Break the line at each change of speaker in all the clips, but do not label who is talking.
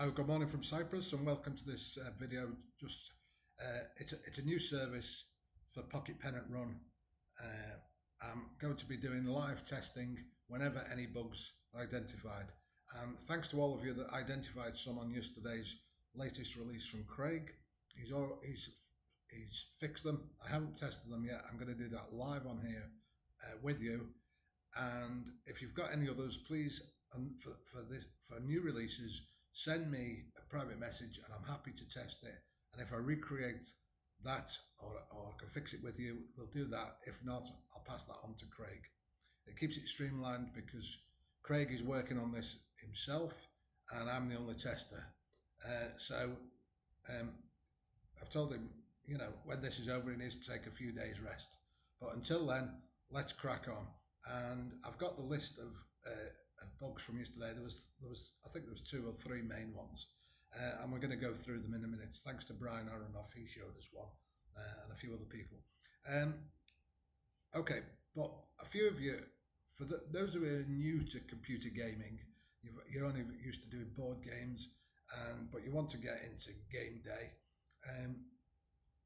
Oh, good morning from Cyprus, and welcome to this video. It's a new service for Pocket Pen & Run. I'm going to be doing live testing whenever any bugs are identified. And thanks to all of you that identified some on yesterday's latest release from Craig. He's fixed them. I haven't tested them yet. I'm going to do that live on here with you. And if you've got any others, please, for new releases, send me a private message and I'm happy to test it. And if I recreate that or I can fix it with you, we'll do that. If not, I'll pass that on to Craig. It keeps it streamlined because Craig is working on this himself and I'm the only tester. I've told him, when this is over, he needs to take a few days rest. But until then, let's crack on. And I've got the list of bugs from yesterday. I think there was 2 or 3 main ones, and we're going to go through them in a minute. Thanks to Brian Aronoff, he showed us one, and a few other people. Okay, but a few of you, those who are new to computer gaming, you're only used to doing board games, but you want to get into game day.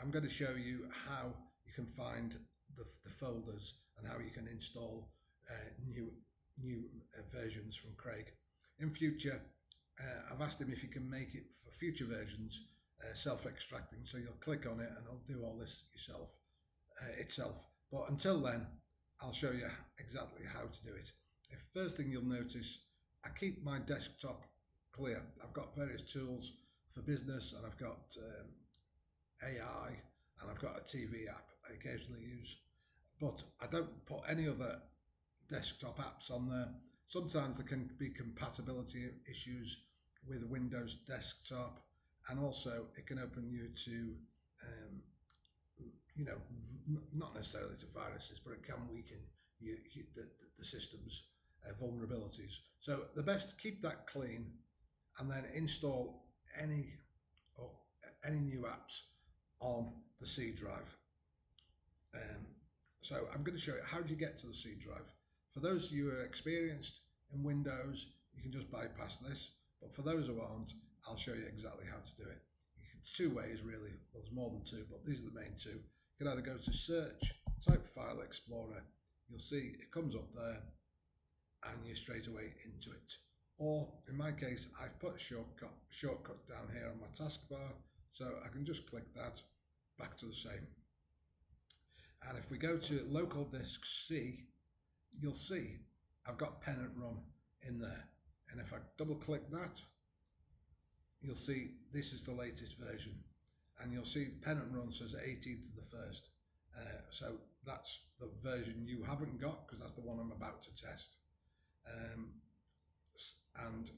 I'm going to show you how you can find the folders and how you can install new versions from Craig. In future, I've asked him if you can make it for future versions self-extracting, so you'll click on it and it'll do all this itself. But until then, I'll show you exactly how to do it. First thing you'll notice, I keep my desktop clear. I've got various tools for business, and I've got AI, and I've got a TV app I occasionally use, but I don't put any other desktop apps on there. Sometimes there can be compatibility issues with Windows desktop, and also it can open you to, not necessarily to viruses, but it can weaken the system's vulnerabilities. So the best, keep that clean, and then install any new apps on the C drive. So I'm going to show you how do you get to the C drive. For those of you who are experienced in Windows, you can just bypass this. But for those who aren't, I'll show you exactly how to do it. It's 2 ways really. Well, there's more than 2, but these are the main 2. You can either go to Search, type File Explorer. You'll see it comes up there, and you're straight away into it. Or in my case, I've put a shortcut down here on my taskbar, so I can just click that, back to the same. And if we go to local disk C, you'll see I've got Pen & Run in there. And if I double click that, you'll see this is the latest version. And you'll see Pen & Run says 18th of the 1st. So that's the version you haven't got, because that's the one I'm about to test. And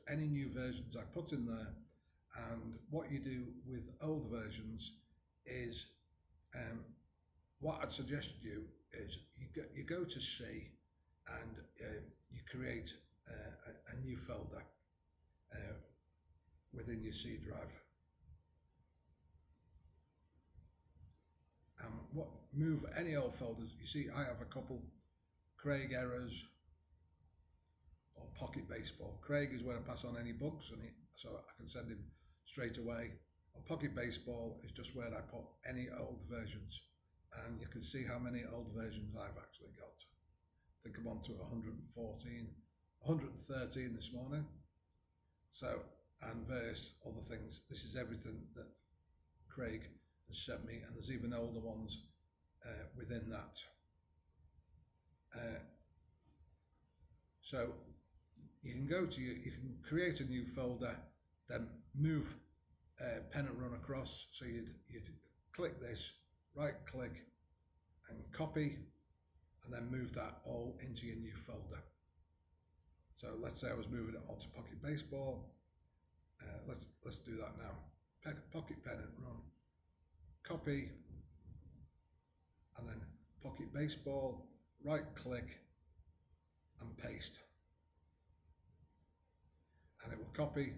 any new versions I put in there. And what you do with old versions is, what I'd suggest you do is you go to C, and you create a new folder within your C drive. Move any old folders. You see I have a couple: Craig Errors or Pocket Baseball. Craig is where I pass on any bugs, so I can send him straight away. Or Pocket Baseball is just where I put any old versions. And you can see how many old versions I've actually got. I think I'm on to 113 this morning. So, and various other things. This is everything that Craig has sent me, and there's even older ones within that. So you can create a new folder, then move Pen & Run across. So you'd click this, right click and copy, and then move that all into your new folder. So let's say I was moving it all to Pocket Baseball. Let's do that now. Pocket Pen & Run, copy, and then Pocket Baseball, right click and paste. And it will copy,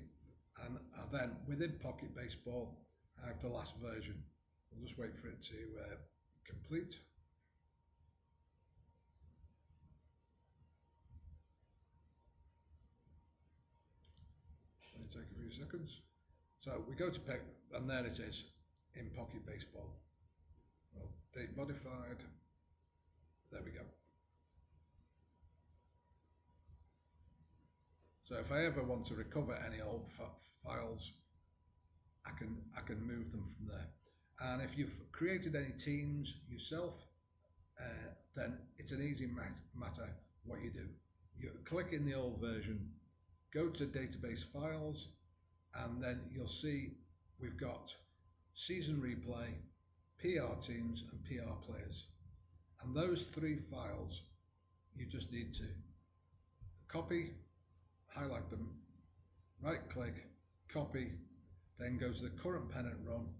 and then within Pocket Baseball I have the last version. We'll just wait for it to complete. take a few seconds. So we go to pick, and there it is in Pocket Baseball. Well, date modified. There we go. So if I ever want to recover any old files, I can move them from there. And if you've created any teams yourself, then it's an easy matter what you do. You click in the old version, go to database files, and then you'll see we've got season replay, PR teams, and PR players. And those three files, you just need to copy, highlight them, right click, copy, then go to the current pennant run,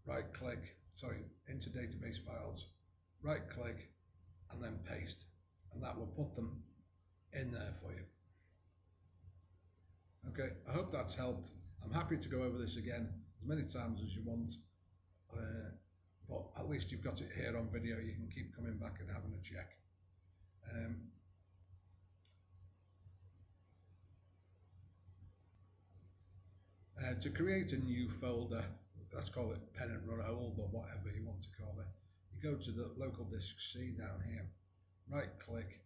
right click, into database files, right click, and then paste. And that will put them in there for you. Okay, I hope that's helped. I'm happy to go over this again as many times as you want, but at least you've got it here on video. You can keep coming back and having a check. To create a new folder, let's call it pennant run old or whatever you want to call it, you go to the local disk C down here, right click,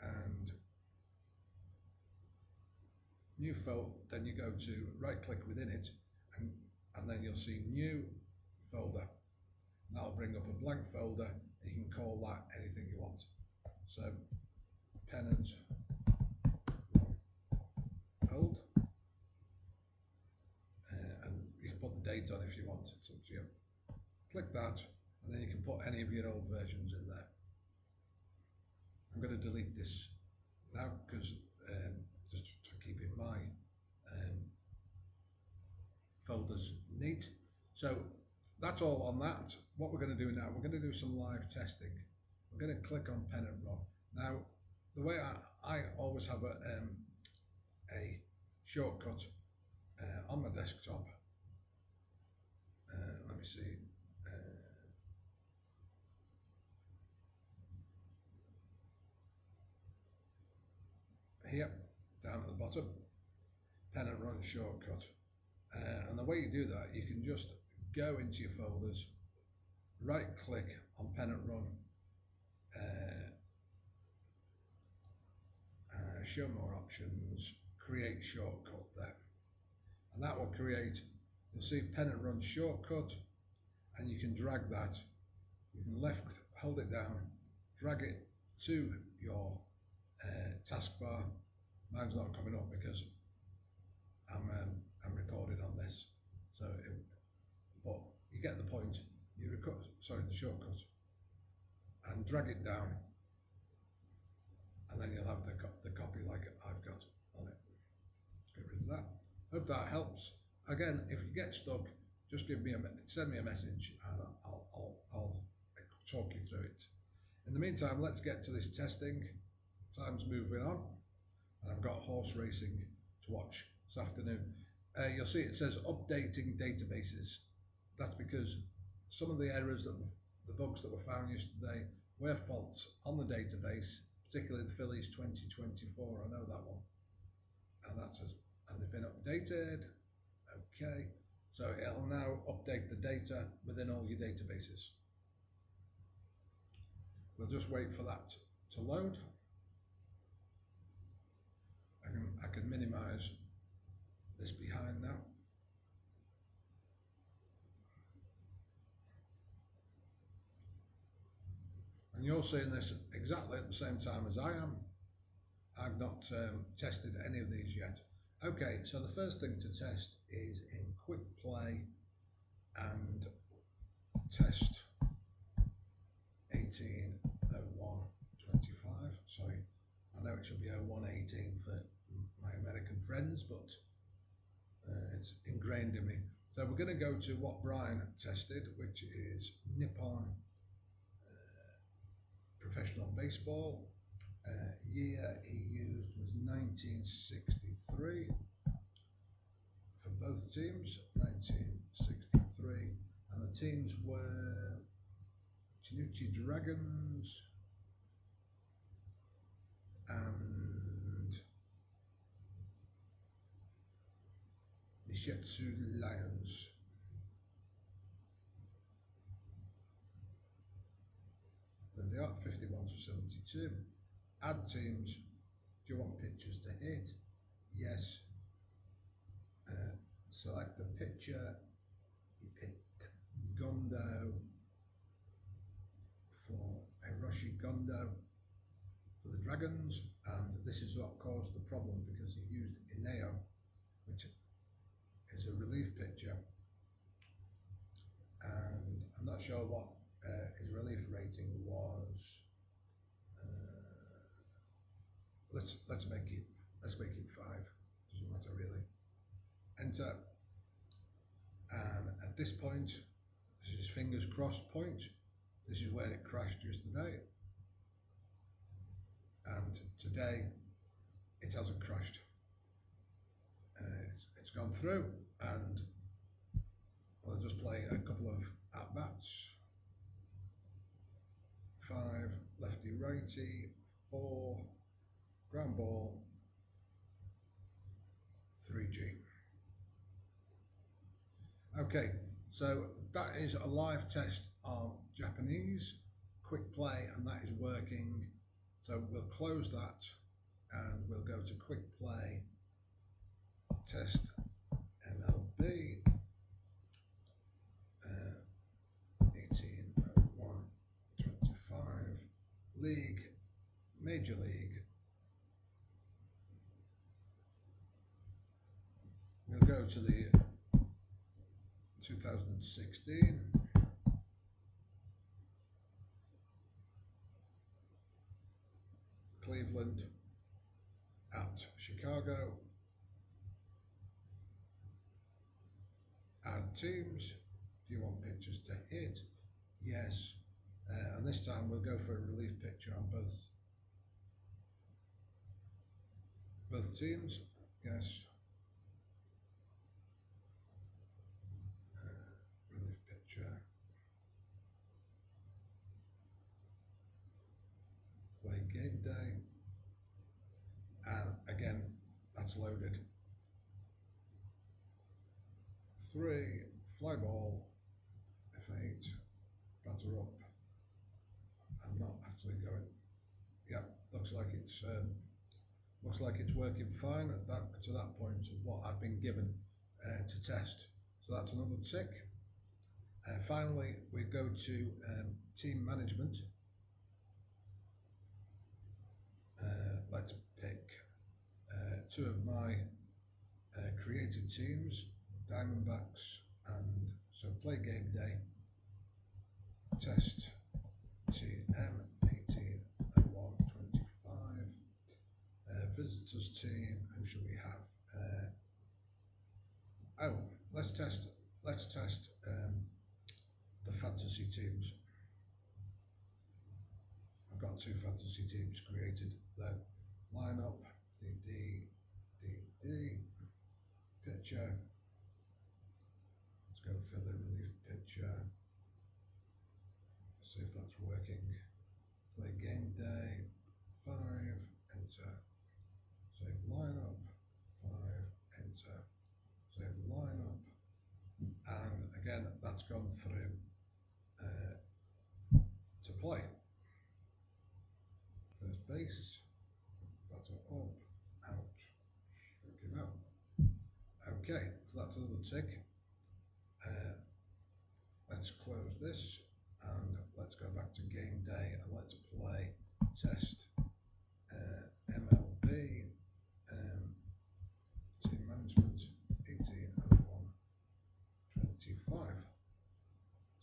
and new folder, then you go to right click within it, and then you'll see new folder. And that'll bring up a blank folder, and you can call that anything you want. So pennant old, and you can put the date on if you want. It's up to you. Click that, and then you can put any of your old versions in there. I'm going to delete this now because just to keep in my folders neat. So that's all on that. What we're going to do now, we're going to do some live testing. We're going to click on pennant run. Now, the way I always have a shortcut on my desktop. Let me see. Here, down at the bottom, pennant run shortcut. And the way you do that, you can just go into your folders, right click on pennant run, show more options, create shortcut there. And that will create, you'll see pennant run shortcut, and you can drag that. You can left hold it down, drag it to your taskbar. Mine's not coming up because I'm recording on this, so but you get the point. You record, the shortcut, and drag it down, and then you'll have the copy like I've got on it. Let's get rid of that. Hope that helps. Again, if you get stuck, just send me a message, and I'll talk you through it. In the meantime, let's get to this testing. Time's moving on, and I've got horse racing to watch this afternoon. You'll see it says updating databases. That's because some of the errors the bugs that were found yesterday were faults on the database, particularly the Phillies 2024. I know that one, and they've been updated. Okay, so it'll now update the data within all your databases. We'll just wait for that to load. I can minimize this behind now. And you're seeing this exactly at the same time as I am. I've not tested any of these yet. Okay, so the first thing to test is in quick play and test 18:01:25. Sorry, I know it should be 01:18 for my American friends, but it's ingrained in me. So we're going to go to what Brian tested, which is Nippon Professional Baseball. Year he used was 1963 for both teams, 1963, and the teams were Chinuchi Dragons and the Shetsu Lions. There they are, 51 to 72. Add teams. Do you want pictures to hit? Yes. Select the picture. You pick Gondo for Hiroshi Gondo for the Dragons, and this is what caused the problem because he used Ineo, which is a relief picture, and I'm not sure what his relief rating was. Let's make it 5. Doesn't matter really. Enter, and at this point, this is fingers crossed point. This is where it crashed yesterday, and today it hasn't crashed. It's gone through, and I'll just play a couple of at-bats. 5, lefty righty, 4, ground ball, 3G. Okay, so that is a live test of Japanese quick play, and that is working. So we'll close that and we'll go to quick play, test MLB, 180125, league, major league. We'll go to the 2016. Cleveland at Chicago. Add teams. Do you want pictures to hit? Yes. And this time we'll go for a relief picture on both teams. Yes. Relief picture. Play game day. And again, that's loaded. 3, fly ball, F8, batter up. I'm not actually going. Yeah, looks like it's working fine at that point of what I've been given to test. So that's another tick. Finally, we go to team management. Let's pick 2 of my created teams, Diamondbacks, and so play game day, test TM 180125, visitors team. Who should we have? Let's test the fantasy teams. I've got 2 fantasy teams created. The lineup, the picture. Let's go for the relief picture. See if that's working. Play game day, 5, enter. Save lineup, 5, enter. Save lineup, and again that's gone through to play. First base, batter up, out, strike him out. Okay, so that's another tick. Let's close this and let's go back to game day and let's play test MLB, team management 180125.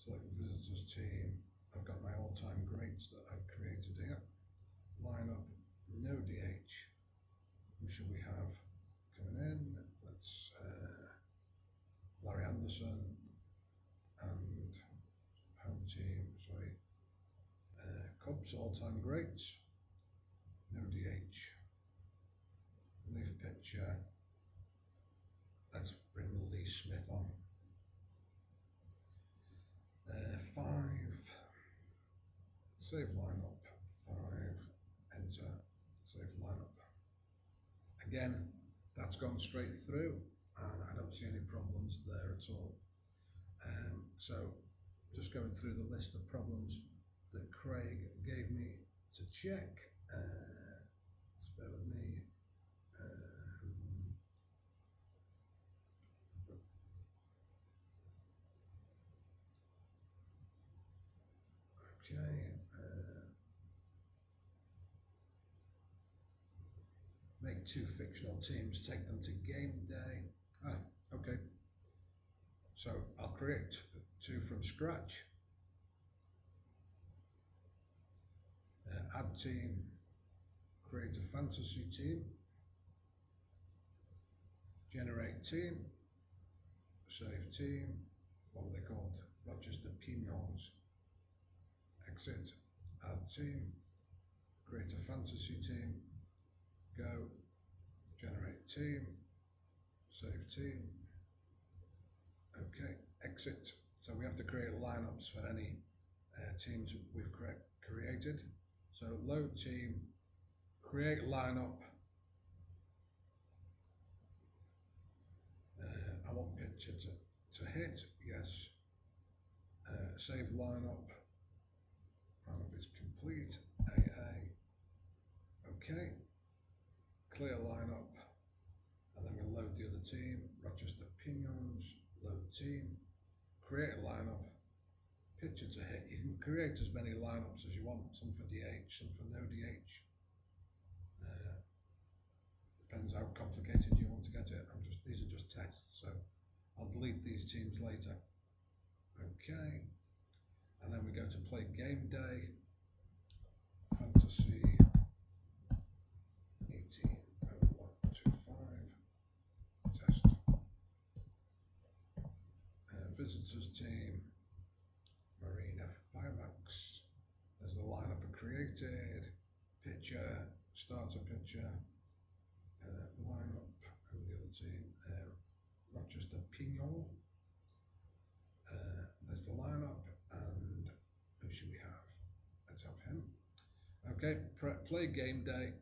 Select visitors team. I've got my all-time greats that I've created here. Lineup, no DH. Who should we have coming in? Let's Larry Anderson, and home team, sorry, Cubs all-time greats, no DH. Relief pitcher, let's bring Lee Smith on. 5, save lineup, 5, enter, save lineup. Again, that's gone straight through. and I don't see any problems there at all. So just going through the list of problems that Craig gave me to check. Just bear with me. Okay. Make 2 fictional teams, take them to game day. Okay. So I'll create 2 from scratch. Add team, create a fantasy team, generate team, save team, what were they called? Rochester Pignons. Exit, add team, create a fantasy team, go, generate team, save team, okay, exit. So we have to create lineups for any teams we've created. So load team, create lineup. I want picture to hit, yes. Save lineup. Lineup is complete. AA. Okay. Clear lineup. And then we'll load the other team. Rochester Pignons. Load team. Create a lineup. Picture to hit. You can create as many lineups as you want. Some for DH, some for no DH. Depends how complicated you want to get it. These are just tests, so I'll delete these teams later. Okay, and then we go to play game day. Fantasy 180125 test. Visitors team, Marina Fireworks. There's the lineup I created. Pitcher, starter pitcher. Lineup over the other team. Rochester Pignon. There's the lineup, and who should we have? Let's have him. Okay, play game day.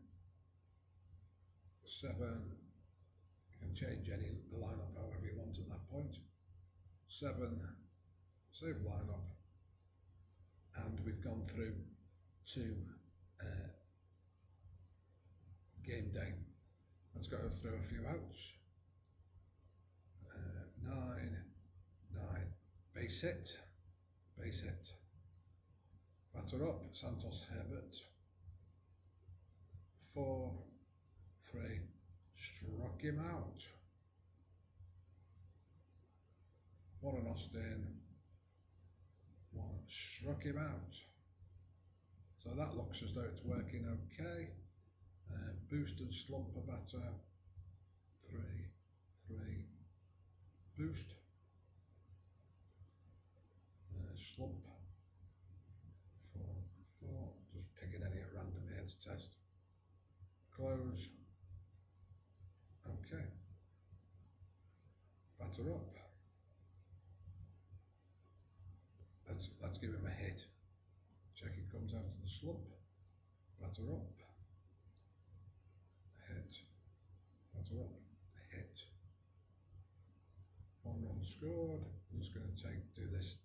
7. You can change the lineup however you want at that point. 7. Save lineup, and we've gone through 2 game day. Let's go through a few outs. 9, base hit, batter up, Santos Herbert. 4, 3, struck him out. Warren Austin, 1, struck him out. So that looks as though it's working okay. Boosted slumper batter, 3, boost, slump, 4, just picking any at random here to test. Close, okay, batter up. Let's give him a hit. Check he comes out of the slump. Batter up. Hit. Batter up. Hit. 1 run scored. I'm just going to do this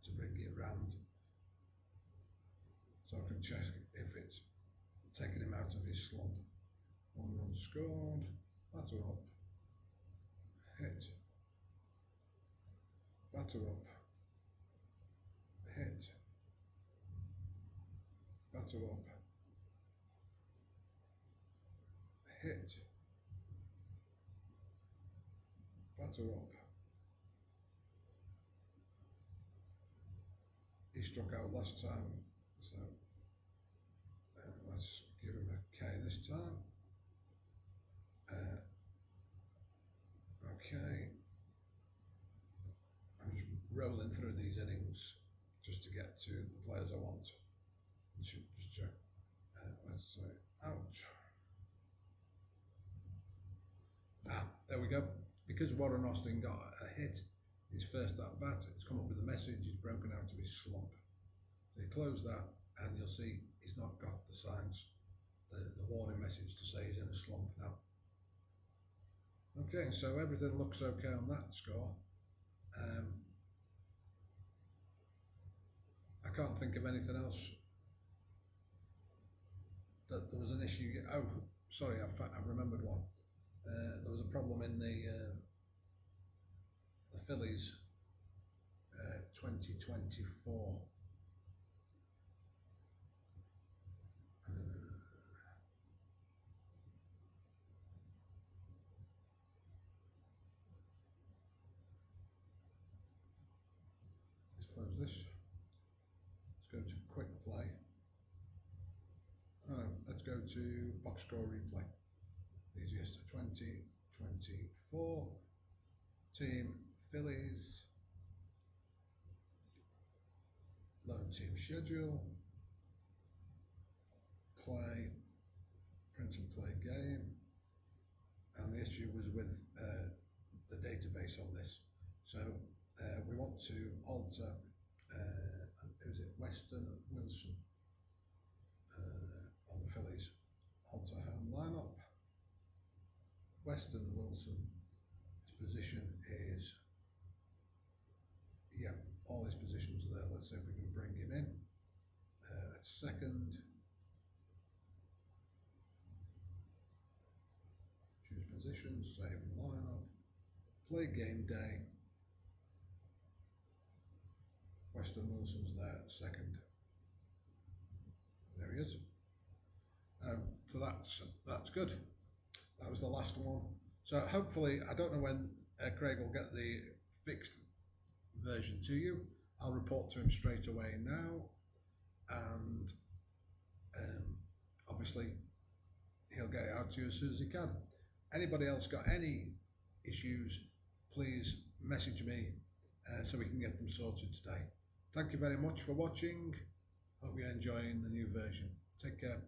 to bring it round, so I can check if it's taking him out of his slump. 1 run scored. Batter up. Hit. Batter up. Hit. Batter up. Hit. Batter up. He struck out last time, so let's give him a K this time. Okay. I'm just rolling through these innings just to get to the players I want. Just check. Let's say out. There we go. Because Warren Austin got a hit his first at bat, it's come up with a message, he's broken out of his slump. So you close that and you'll see he's not got the signs, the warning message to say he's in a slump now. Okay, so everything looks okay on that score. I can't think of anything else that there was an issue. Oh, sorry, I've remembered one. There was a problem in the Phillies 2024. Let's close this. Let's go to quick play. Oh, let's go to box score replay. Easiest. 2024 team Phillies. Load team schedule. Play. Print and play game. And the issue was with the database on this. So we want to alter, is it Weston Wilson on the Phillies? Alter home lineup. Weston Wilson, his position is, yeah, all his positions are there. Let's see if we can bring him in. At second, choose position, save lineup, play game day. Weston Wilson's there at second. There he is. So that's good. That was the last one. So hopefully, I don't know when Craig will get the fixed version to you. I'll report to him straight away now, and obviously he'll get it out to you as soon as he can. Anybody else got any issues, please message me so we can get them sorted today. Thank you very much for watching. Hope you're enjoying the new version. Take care.